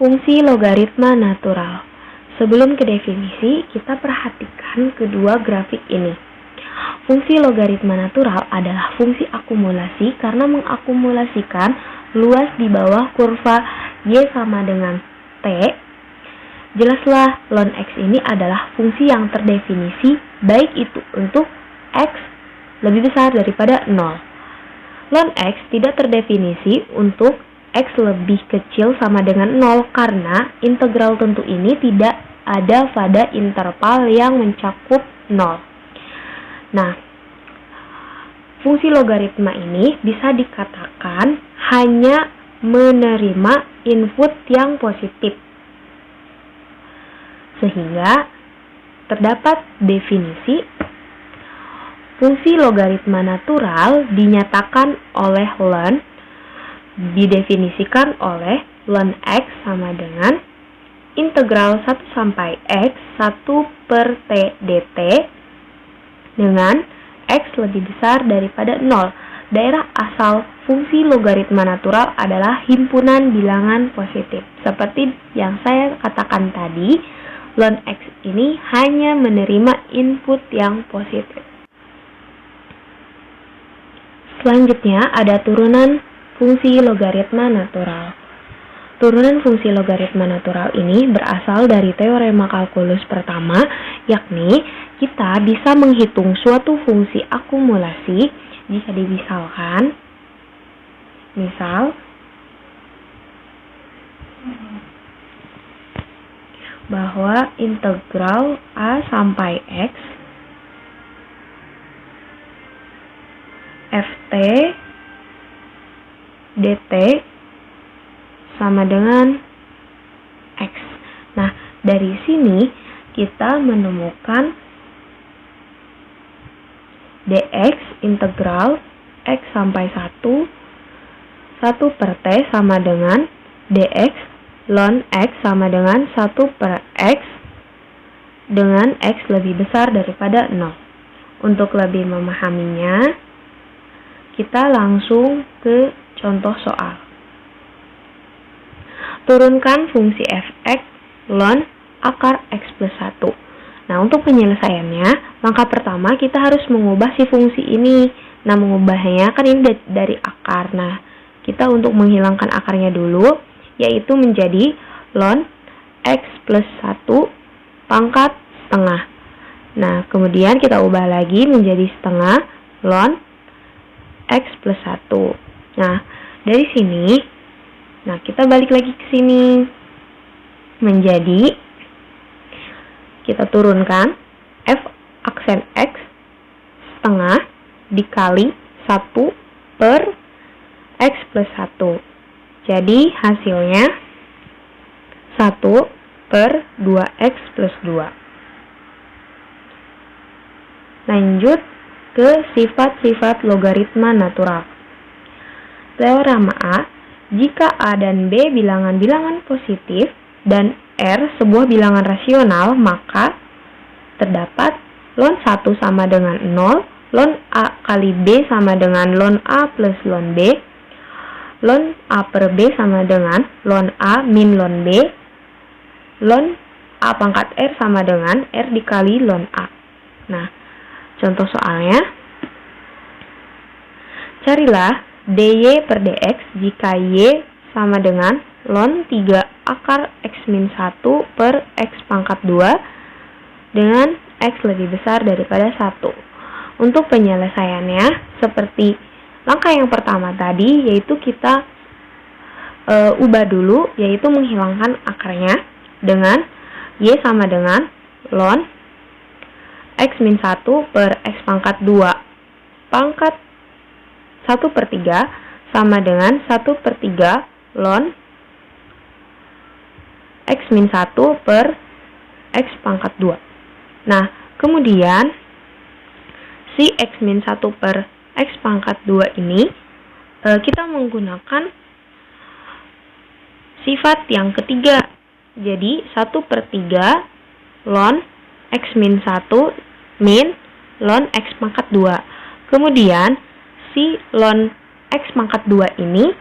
Fungsi logaritma natural. Sebelum ke definisi, kita perhatikan kedua grafik ini. Fungsi logaritma natural adalah fungsi akumulasi karena mengakumulasikan luas di bawah kurva Y sama dengan T. Jelaslah ln X ini adalah fungsi yang terdefinisi baik itu untuk X lebih besar daripada 0. Ln X tidak terdefinisi untuk X lebih kecil sama dengan 0 karena integral tentu ini tidak ada pada interval yang mencakup 0. Nah, fungsi logaritma ini bisa dikatakan hanya menerima input yang positif. Sehingga terdapat definisi fungsi logaritma natural dinyatakan oleh ln didefinisikan oleh ln X sama dengan integral 1 sampai X 1 per T dt dengan X lebih besar daripada 0. Daerah asal fungsi logaritma natural adalah himpunan bilangan positif. Seperti yang saya katakan tadi, ln X ini hanya menerima input yang positif. Selanjutnya ada turunan fungsi logaritma natural. Turunan fungsi logaritma natural ini berasal dari teorema kalkulus pertama, yakni kita bisa menghitung suatu fungsi akumulasi jika dimisalkan, misal bahwa integral A sampai X ft dt sama dengan X. Nah, dari sini kita menemukan dx integral X sampai 1 per T sama dengan dx ln X sama dengan 1 per X dengan X lebih besar daripada 0. Untuk lebih memahaminya, kita langsung ke contoh soal. Turunkan fungsi fx ln akar x plus 1. Nah, untuk penyelesaiannya, langkah pertama kita harus mengubah si fungsi ini. Nah, mengubahnya kan ini dari akar. Nah, kita untuk menghilangkan akarnya dulu, yaitu menjadi ln x plus 1 pangkat setengah. Nah, kemudian kita ubah lagi menjadi setengah ln x plus 1. Nah, dari sini, nah kita balik lagi ke sini. Menjadi, kita turunkan f aksen x setengah dikali 1 per x plus 1. Jadi, hasilnya 1 per 2x plus 2. Lanjut ke sifat-sifat logaritma natural. Teorema A, jika A dan B bilangan-bilangan positif dan R sebuah bilangan rasional, maka terdapat ln 1 sama dengan 0, ln A kali B sama dengan ln A plus ln B, ln A per B sama dengan ln A min ln B, ln A pangkat R sama dengan R dikali ln A. Nah, contoh soalnya, carilah dy per dx jika y sama dengan ln 3 akar x min 1 per x pangkat 2 dengan x lebih besar daripada 1. Untuk penyelesaiannya, seperti langkah yang pertama tadi, yaitu kita ubah dulu, yaitu menghilangkan akarnya dengan y sama dengan ln x min 1 per x pangkat 2 pangkat 1 per 3 sama dengan 1 per 3 ln x min 1 per x pangkat 2. Nah, kemudian si x min 1 per x pangkat 2 ini kita menggunakan sifat yang ketiga. Jadi, 1 per 3 ln x min 1 min ln x pangkat 2. Kemudian, si ln x pangkat 2 ini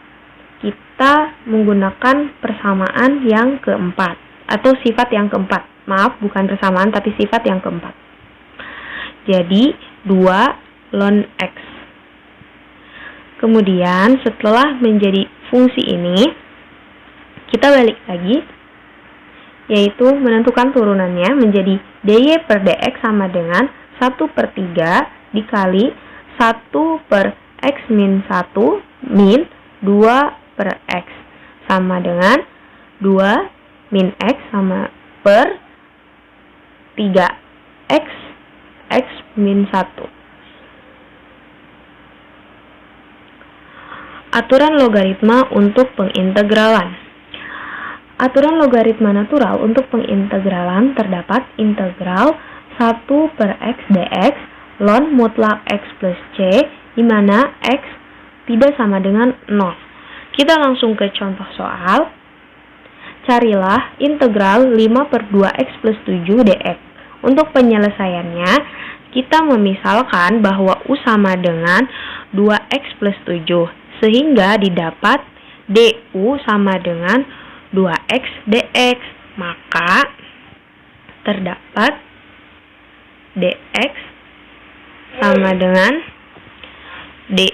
kita menggunakan persamaan yang keempat, atau sifat yang keempat. Maaf, bukan persamaan, tapi sifat yang keempat. Jadi, 2 ln X. Kemudian, setelah menjadi fungsi ini, kita balik lagi, yaitu menentukan turunannya menjadi dy per dx sama dengan 1/3 dikali 1/x min 1 min 2/x sama dengan 2 min x sama per 3x x min 1. Aturan logaritma untuk pengintegralan. Aturan logaritma natural untuk pengintegralan terdapat integral 1/x dx ln mutlak x plus c, di mana x tidak sama dengan 0. Kita langsung ke contoh soal. Carilah integral 5/2x plus 7 dx. Untuk penyelesaiannya, kita memisalkan bahwa u sama dengan 2x plus 7, sehingga didapat du sama dengan 2x dx. Maka terdapat dx sama dengan du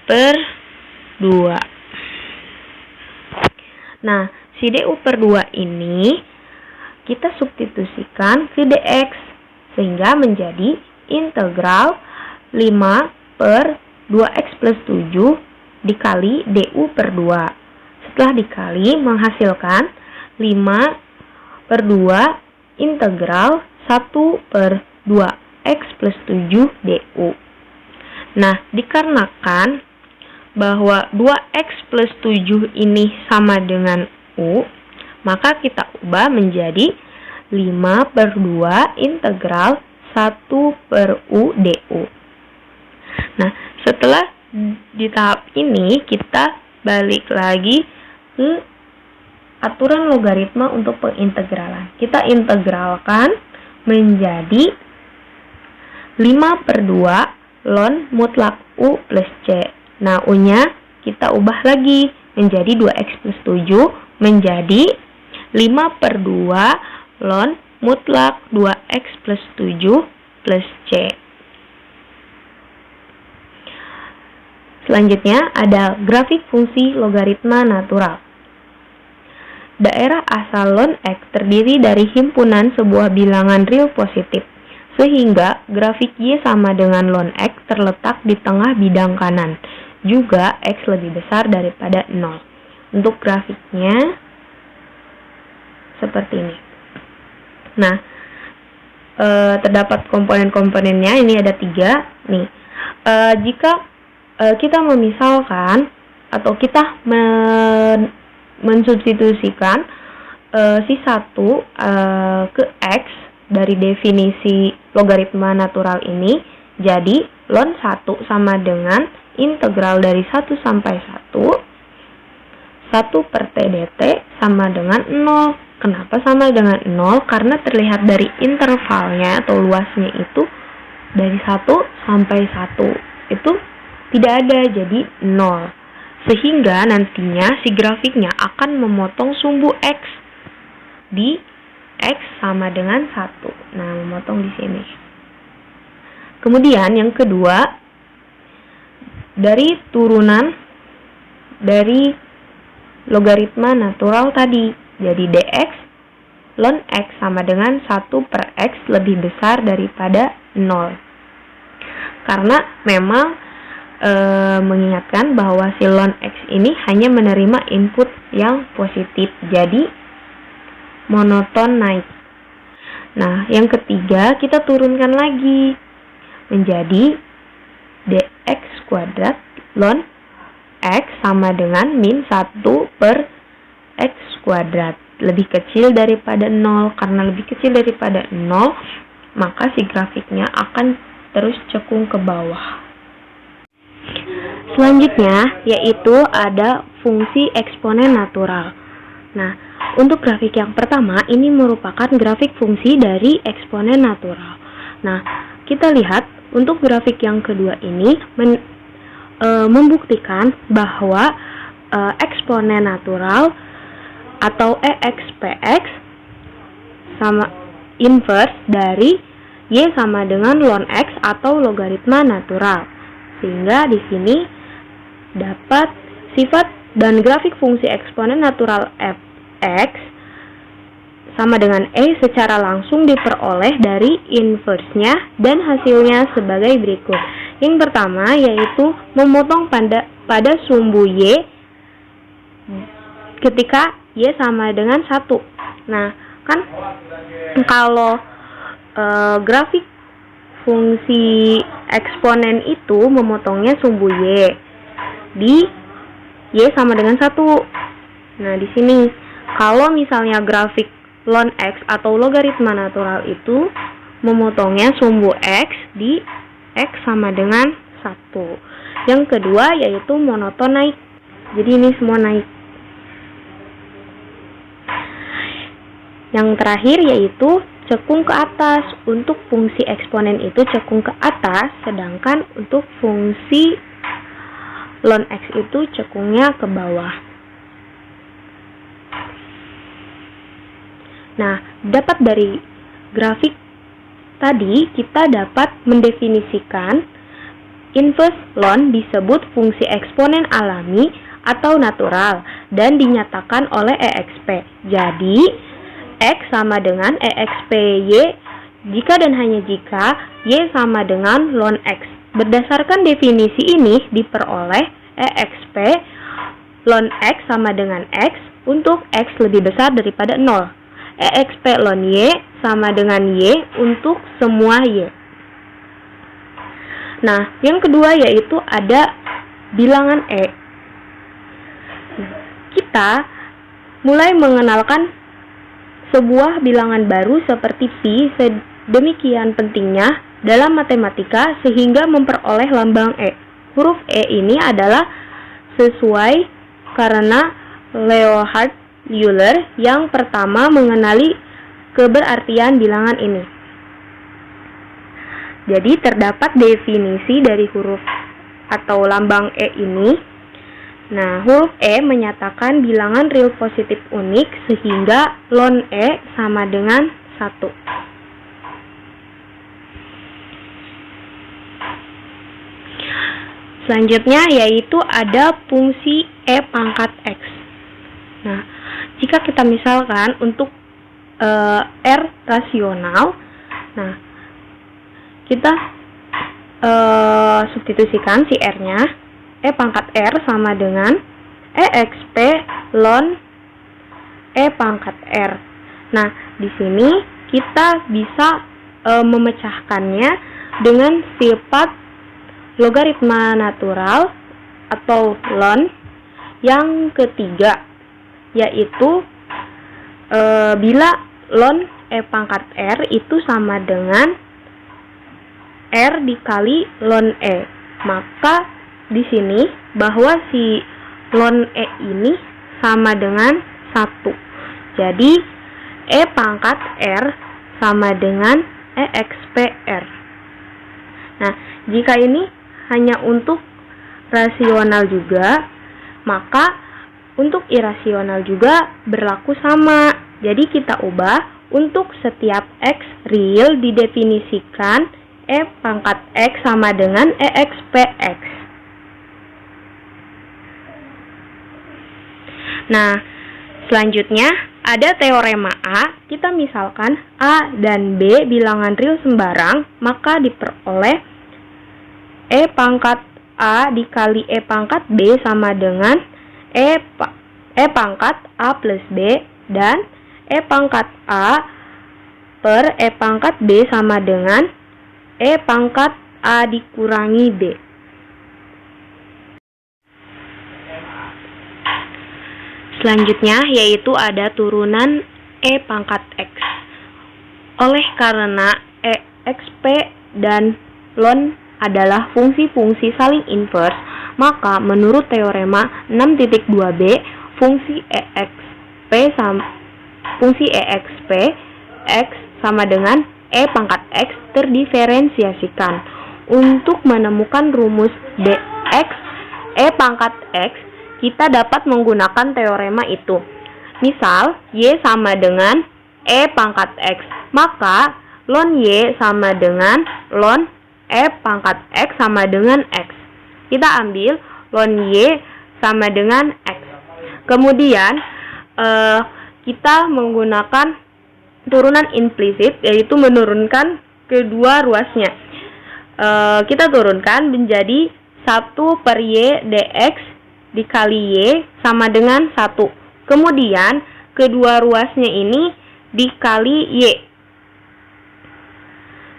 per 2. Nah, si du per 2 ini kita substitusikan ke dx, sehingga menjadi integral 5/2x plus 7 dikali du per 2. Setelah dikali menghasilkan 5/2 integral 1/2x plus 7 du. Nah, dikarenakan bahwa 2x plus 7 ini sama dengan u, maka kita ubah menjadi 5/2 integral 1/u du. Nah, setelah di tahap ini kita balik lagi ke aturan logaritma untuk pengintegralan. Kita integralkan menjadi 5/2 ln mutlak u plus c. Nah, u-nya kita ubah lagi menjadi 2x plus 7 menjadi 5/2 ln mutlak 2x plus 7 plus c. Selanjutnya ada grafik fungsi logaritma natural. Daerah asal ln x terdiri dari himpunan sebuah bilangan real positif, sehingga grafik y sama dengan ln x terletak di tengah bidang kanan. Juga x lebih besar daripada 0. Untuk grafiknya seperti ini. Nah, terdapat komponen-komponennya, ini ada 3 nih. Jika kita memisalkan atau kita mensubstitusikan si 1 ke x dari definisi logaritma natural ini, jadi ln 1 sama dengan integral dari 1 sampai 1 per t dt sama dengan 0. Kenapa sama dengan 0? Karena terlihat dari intervalnya atau luasnya itu dari 1 sampai 1 itu tidak ada, jadi 0. Sehingga nantinya si grafiknya akan memotong sumbu x di x sama dengan 1. Nah, memotong di sini. Kemudian yang kedua, dari turunan dari logaritma natural tadi, jadi dx ln x sama dengan 1 per x lebih besar daripada 0. Karena memang mengingatkan bahwa si ln x ini hanya menerima input yang positif, jadi monoton naik. Nah, yang ketiga kita turunkan lagi menjadi dx kuadrat ln x sama dengan min 1 per x kuadrat, lebih kecil daripada 0. Karena lebih kecil daripada 0, maka si grafiknya akan terus cekung ke bawah. Selanjutnya yaitu ada fungsi eksponen natural. Nah, untuk grafik yang pertama ini merupakan grafik fungsi dari eksponen natural. Nah, kita lihat untuk grafik yang kedua ini membuktikan bahwa eksponen natural atau EXPX sama inverse dari Y sama dengan ln X atau logaritma natural. Sehingga di sini dapat sifat dan grafik fungsi eksponen natural f(x) sama dengan E secara langsung diperoleh dari inverse-nya dan hasilnya sebagai berikut. Yang pertama yaitu memotong pada sumbu Y ketika Y sama dengan 1. Nah, kan kalau grafik fungsi eksponen itu memotongnya sumbu Y di Y sama dengan 1. Nah, di sini kalau misalnya grafik ln X atau logaritma natural itu memotongnya sumbu X di X sama dengan 1. Yang kedua yaitu monoton naik. Jadi ini semua naik. Yang terakhir yaitu cekung ke atas. Untuk fungsi eksponen itu cekung ke atas, sedangkan untuk fungsi ln X itu cekungnya ke bawah. Nah, dapat dari grafik tadi kita dapat mendefinisikan inverse ln disebut fungsi eksponen alami atau natural dan dinyatakan oleh EXP. Jadi, X sama dengan EXP Y jika dan hanya jika Y sama dengan ln X. Berdasarkan definisi ini diperoleh EXP ln X sama dengan X untuk X lebih besar daripada 0. EXP ln Y sama dengan Y untuk semua Y. Nah, yang kedua yaitu ada bilangan E. Kita mulai mengenalkan sebuah bilangan baru seperti pi sedemikian pentingnya dalam matematika sehingga memperoleh lambang E. Huruf E ini adalah sesuai karena Leonhard Euler yang pertama mengenali keberartian bilangan ini. Jadi terdapat definisi dari huruf atau lambang E ini. Nah, huruf E menyatakan bilangan real positif unik sehingga ln E sama dengan 1. Selanjutnya yaitu ada fungsi E pangkat X. Nah, jika kita misalkan untuk R rasional, nah kita substitusikan si R-nya, E pangkat R sama dengan EXP ln E pangkat R. Nah, di sini kita bisa memecahkannya dengan sifat logaritma natural atau ln yang ketiga, yaitu bila ln E pangkat R itu sama dengan R dikali ln E, maka di sini bahwa si ln E ini sama dengan 1. Jadi E pangkat R sama dengan EXPR. Nah, jika ini hanya untuk rasional juga, maka untuk irasional juga berlaku sama. Jadi kita ubah untuk setiap X real didefinisikan E pangkat X sama dengan EXPX. Nah, selanjutnya ada teorema A. Kita misalkan A dan B bilangan real sembarang, maka diperoleh E pangkat A dikali E pangkat B sama dengan E pangkat A plus B, dan E pangkat A per E pangkat B sama dengan E pangkat A dikurangi B. Selanjutnya yaitu ada turunan E pangkat X. Oleh karena EXP dan ln adalah fungsi-fungsi saling inverse, maka menurut teorema 6.2b fungsi EXP X sama dengan E pangkat X terdiferensiasikan. Untuk menemukan rumus dx E pangkat X, kita dapat menggunakan teorema itu. Misal, Y sama dengan E pangkat X, maka ln Y sama dengan ln E pangkat X sama dengan X. Kita ambil ln Y sama dengan X. Kemudian, kita menggunakan turunan implisit, yaitu menurunkan kedua ruasnya. Kita turunkan menjadi 1 per Y dx dikali Y sama dengan 1. Kemudian, kedua ruasnya ini dikali Y.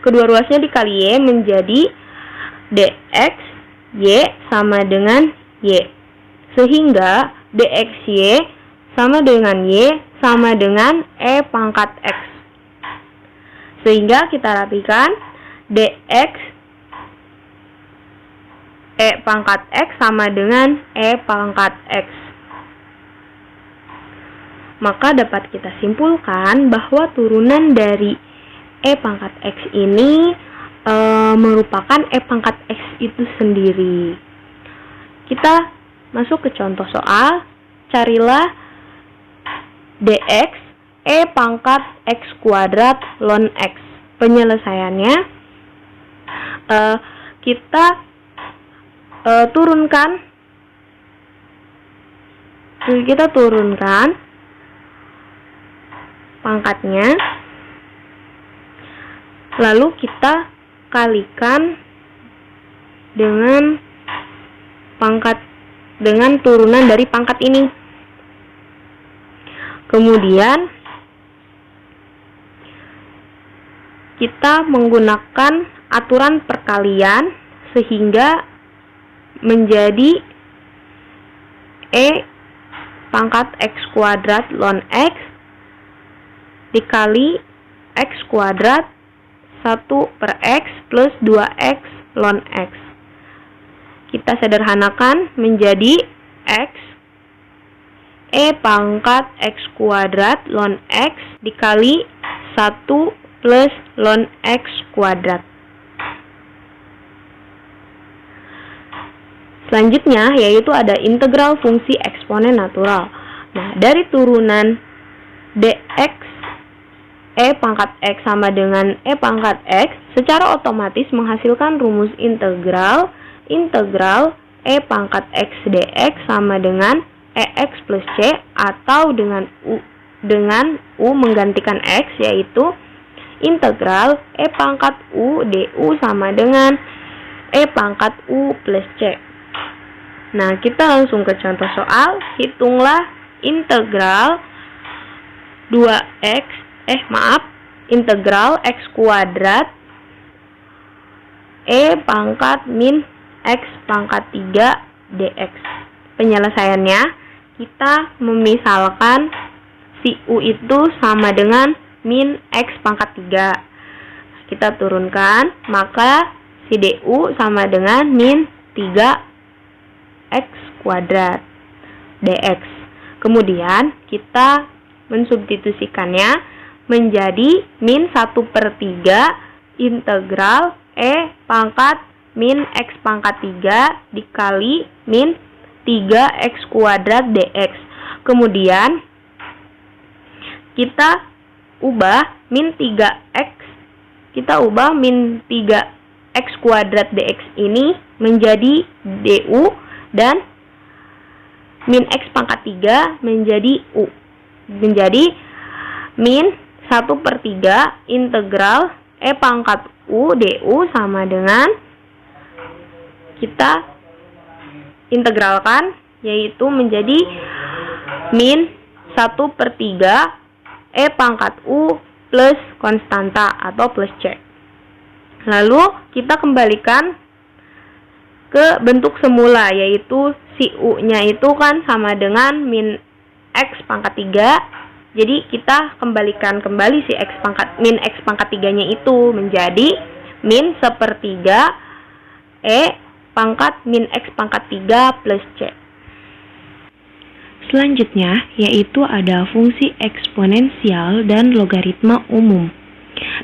Kedua ruasnya dikali Y menjadi dx Y sama dengan Y. Sehingga dx Y sama dengan Y sama dengan E pangkat X. Sehingga kita rapikan dx E pangkat X sama dengan E pangkat X. Maka dapat kita simpulkan bahwa turunan dari E pangkat X ini merupakan E pangkat X itu sendiri. Kita masuk ke contoh soal. Carilah dx E pangkat X kuadrat ln X. Penyelesaiannya kita turunkan pangkatnya, lalu kita kalikan dengan turunan dari pangkat ini. Kemudian kita menggunakan aturan perkalian sehingga menjadi E pangkat X kuadrat ln X dikali X kuadrat 1 per X plus 2X ln X. Kita sederhanakan menjadi X E pangkat X kuadrat ln X dikali 1 plus ln X kuadrat. Selanjutnya yaitu ada integral fungsi eksponen natural. Nah, dari turunan dx E pangkat X sama dengan E pangkat X secara otomatis menghasilkan rumus integral E pangkat X dx sama dengan EX plus C, atau dengan U menggantikan X, yaitu integral E pangkat U du sama dengan E pangkat U plus C. Nah, kita langsung ke contoh soal. Hitunglah integral integral X kuadrat E pangkat min X pangkat 3 dx. Penyelesaiannya, kita memisalkan si U itu sama dengan min X pangkat 3. Kita turunkan, maka si du sama dengan min 3X kuadrat dx. Kemudian kita mensubstitusikannya menjadi min 1/3 integral E pangkat min X pangkat 3 dikali min 3X kuadrat dx. Kemudian kita ubah min 3X kuadrat dx ini menjadi du dan min X pangkat 3 menjadi U. Menjadi min 1/3 integral E pangkat U du sama dengan, kita integralkan, yaitu menjadi min 1/3 E pangkat U plus konstanta atau plus C. Lalu kita kembalikan ke bentuk semula, yaitu si U-nya itu kan sama dengan min X pangkat 3. Jadi kita kembalikan kembali si min X pangkat 3-nya itu menjadi min 1/3 E pangkat min X pangkat 3 plus C. Selanjutnya yaitu ada fungsi eksponensial dan logaritma umum.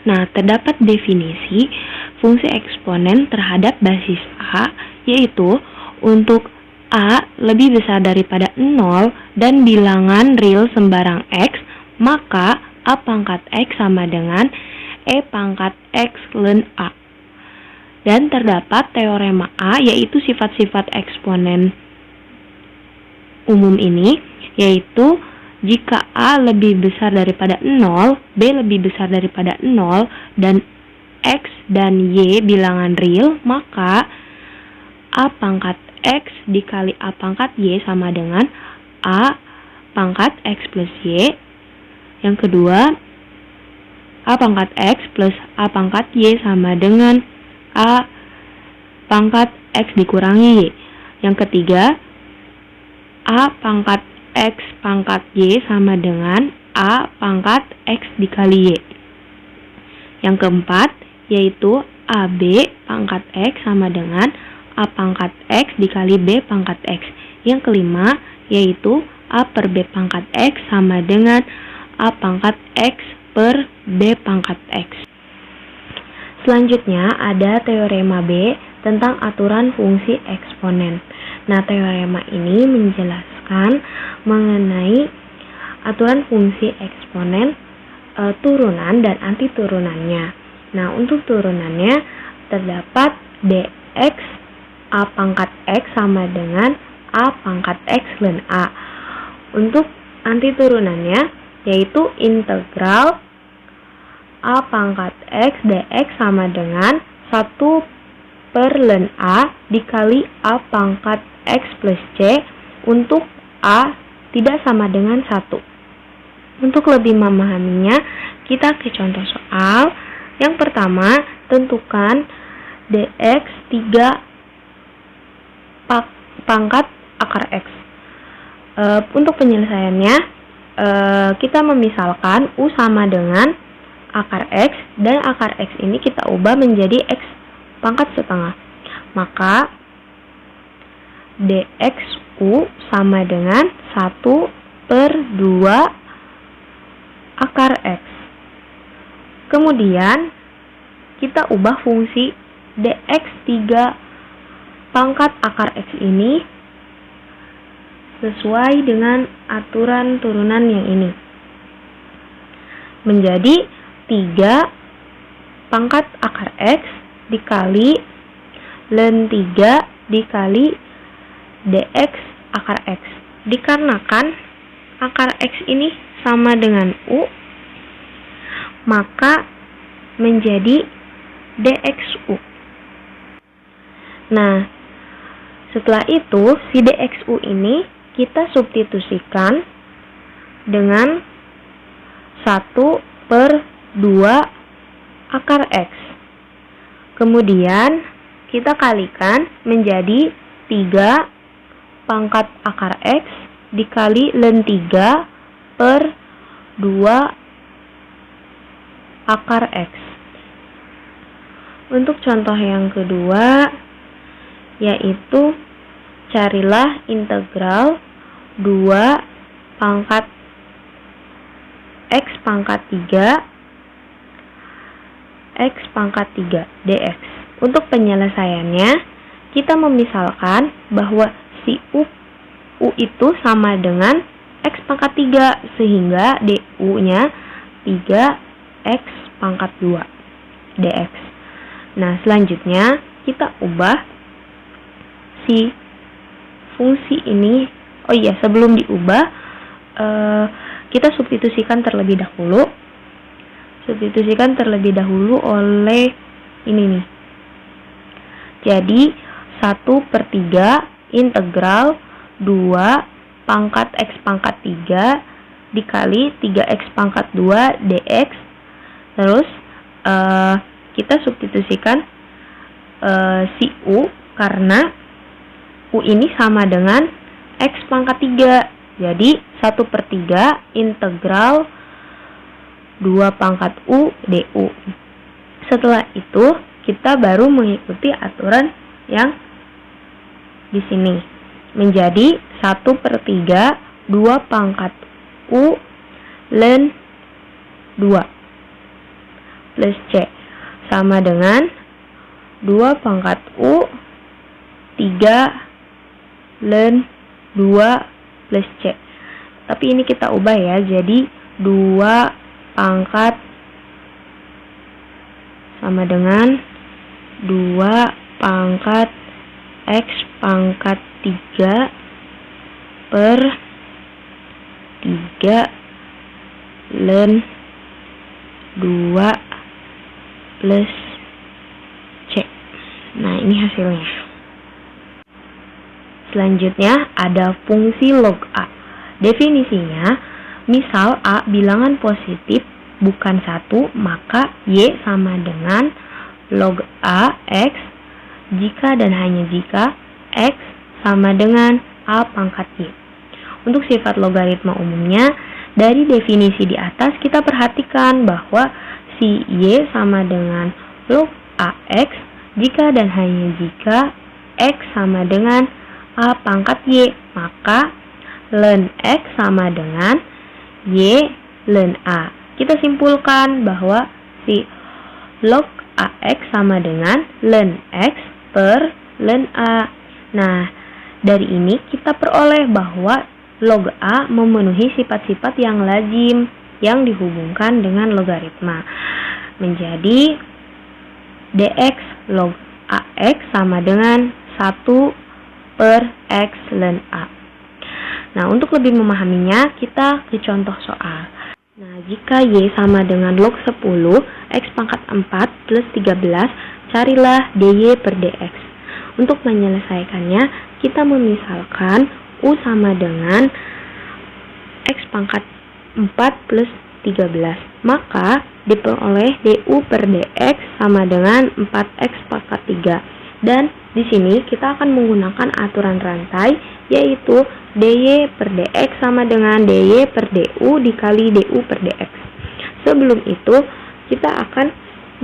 Nah, terdapat definisi fungsi eksponen terhadap basis A, yaitu untuk A lebih besar daripada 0 dan bilangan real sembarang X, maka A pangkat X sama dengan E pangkat X ln A. Dan terdapat teorema A, yaitu sifat-sifat eksponen umum ini, yaitu jika A lebih besar daripada 0, B lebih besar daripada 0, dan X dan Y bilangan real, maka A pangkat X dikali A pangkat Y sama dengan A pangkat X plus Y. Yang kedua, A pangkat X plus A pangkat Y sama dengan A pangkat X dikurangi Y. Yang ketiga, A pangkat X pangkat Y sama dengan A pangkat X dikali Y. Yang keempat, yaitu AB pangkat X sama dengan A pangkat X dikali B pangkat X. Yang kelima, yaitu A per B pangkat X sama dengan A pangkat X per B pangkat X. Selanjutnya ada teorema B tentang aturan fungsi eksponen. Nah, teorema ini menjelaskan mengenai aturan fungsi eksponen turunan dan anti turunannya. Nah, untuk turunannya terdapat dx A pangkat X sama dengan A pangkat X ln A. Untuk anti turunannya yaitu integral A pangkat X dx sama dengan 1 per ln A dikali A pangkat X plus C untuk A tidak sama dengan 1. Untuk lebih memahaminya, kita ke contoh soal. Yang pertama, tentukan dx 3 pangkat akar X. Untuk penyelesaiannya, kita memisalkan U sama dengan akar X, dan akar X ini kita ubah menjadi X pangkat setengah. Maka dxU sama dengan 1 per 2 akar X. Kemudian kita ubah fungsi dx 3 pangkat akar X ini sesuai dengan aturan turunan yang ini. Menjadi 3 pangkat akar X dikali ln 3 dikali dx akar X. Dikarenakan akar X ini sama dengan U, maka menjadi dxU. Nah, setelah itu, si dxU ini kita substitusikan dengan 1 per 2 akar X. Kemudian, kita kalikan menjadi 3 pangkat akar X dikali ln 3 per 2 akar X. Untuk contoh yang kedua, yaitu carilah integral 2 pangkat X pangkat 3 X pangkat 3 dx. Untuk penyelesaiannya, kita memisalkan bahwa si U itu sama dengan X pangkat 3, sehingga du-nya 3X pangkat 2 dx. Nah, selanjutnya kita ubah si fungsi ini. Oh iya, sebelum diubah, kita substitusikan terlebih dahulu. Substitusikan terlebih dahulu oleh ini nih. Jadi 1/3 integral 2 pangkat X pangkat 3 dikali 3X pangkat 2 dx. Terus kita substitusikan si U, karena U ini sama dengan X pangkat 3. Jadi 1/3 integral 2 pangkat U du. Setelah itu, kita baru mengikuti aturan yang di sini. Menjadi 1/3 2 pangkat U ln 2 plus C sama dengan 2 pangkat U 3 ln 2 plus C. Tapi ini kita ubah ya, jadi 2 pangkat sama dengan 2 pangkat X pangkat 3 per 3 ln 2 plus C. Nah, ini hasilnya. Selanjutnya ada fungsi log A. Definisinya, misal A bilangan positif bukan 1, maka Y sama dengan log A X jika dan hanya jika X sama dengan A pangkat Y. Untuk sifat logaritma umumnya, dari definisi di atas kita perhatikan bahwa si Y sama dengan log AX jika dan hanya jika X sama dengan A pangkat Y, maka ln X sama dengan Y ln A. Kita simpulkan bahwa si log AX sama dengan ln X per ln A. Nah, dari ini kita peroleh bahwa log A memenuhi sifat-sifat yang lazim yang dihubungkan dengan logaritma. Menjadi dx log AX sama dengan 1 per X ln A. Nah, untuk lebih memahaminya, kita ke contoh soal. Nah, jika Y sama dengan log 10, X pangkat 4 plus 13, carilah dy per dx. Untuk menyelesaikannya, kita memisalkan U sama dengan X pangkat 4 plus 13. Maka, diperoleh du per dx sama dengan 4X pangkat 3. Dan di sini kita akan menggunakan aturan rantai, yaitu dy per dx sama dengan dy per du dikali du per dx. Sebelum itu, kita akan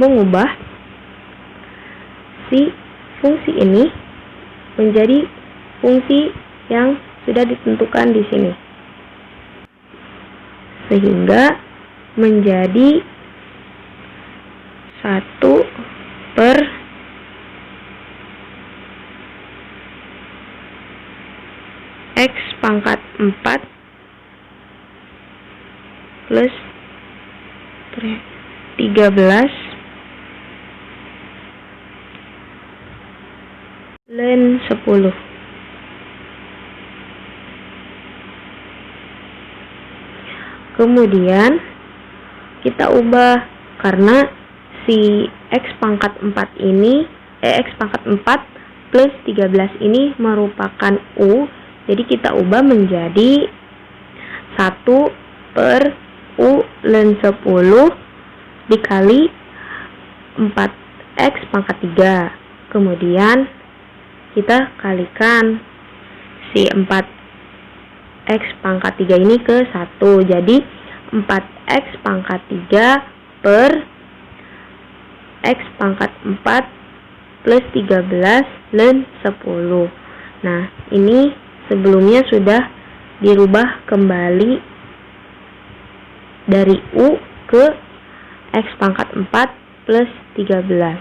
mengubah si fungsi ini menjadi fungsi yang sudah ditentukan di sini, sehingga menjadi 1 per X pangkat 4 plus 13 ln 10. Kemudian kita ubah karena si X pangkat 4 ini X pangkat 4 plus 13 ini merupakan U. Jadi kita ubah menjadi 1 per U ln 10 dikali 4X pangkat 3. Kemudian kita kalikan si 4X pangkat 3 ini ke 1. Jadi 4X pangkat 3 per X pangkat 4 plus 13 ln 10. Nah, ini sebelumnya sudah dirubah kembali dari U ke X pangkat 4 plus 13.